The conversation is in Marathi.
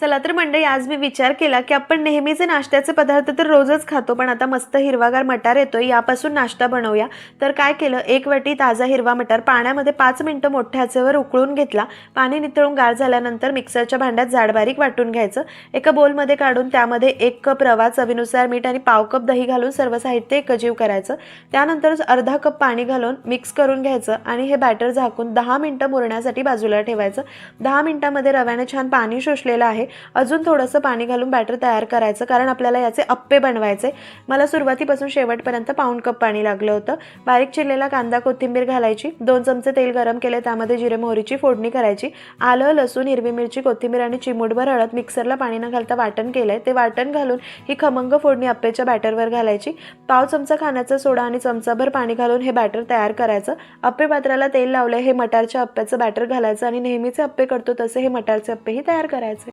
चला तर मंडळी, आज मी विचार केला की आपण नेहमीचे नाश्त्याचे पदार्थ तर रोजच खातो, पण आता मस्त हिरवागार मटार येतोय, यापासून नाश्ता बनवूया. तर काय केलं, एक वाटी ताजा हिरवा मटार पाण्यामध्ये 5 मिनिटं मोठ्या आचेवर उकळून घेतला. पाणी नितळून गार झाल्यानंतर मिक्सरच्या भांड्यात जाड बारीक वाटून घ्यायचं. एका बोलमध्ये काढून त्यामध्ये 1 कप रवा, चवीनुसार मीठ आणि पाव कप दही घालून सर्व साहित्य एकजीव करायचं. त्यानंतर अर्धा कप पाणी घालून मिक्स करून घ्यायचं आणि हे बॅटर झाकून 10 मिनिटं मुरण्यासाठी बाजूला ठेवायचं. 10 मिनिटांमध्ये रव्याने छान पाणी शोषलेलं आहे. अजून थोडंसं पाणी घालून बॅटर तयार करायचं, कारण आपल्याला याचे अप्पे बनवायचे. मला सुरुवातीपासून शेवटपर्यंत पाऊण कप पाणी लागलं होतं. बारीक चिरलेला कांदा, कोथिंबीर घालायची. 2 चमचे तेल गरम केले, त्यामध्ये जिरे मोहरीची फोडणी करायची. आलं, लसूण, हिरवी मिरची, कोथिंबीर आणि चिमूटभर हळद मिक्सरला पाणी न घालता वाटण केलंय. ते वाटण घालून ही खमंग फोडणी अप्पेच्या बॅटरवर घालायची. पाव चमचा खाण्याचा सोडा आणि चमचाभर पाणी घालून हे बॅटर तयार करायचं. अप्पे पात्राला तेल लावलंय, हे मटारच्या अप्प्याचं बॅटर घालायचं आणि नेहमीचे अप्पे करतो तसे हे मटारचे अप्पेही तयार करायचे.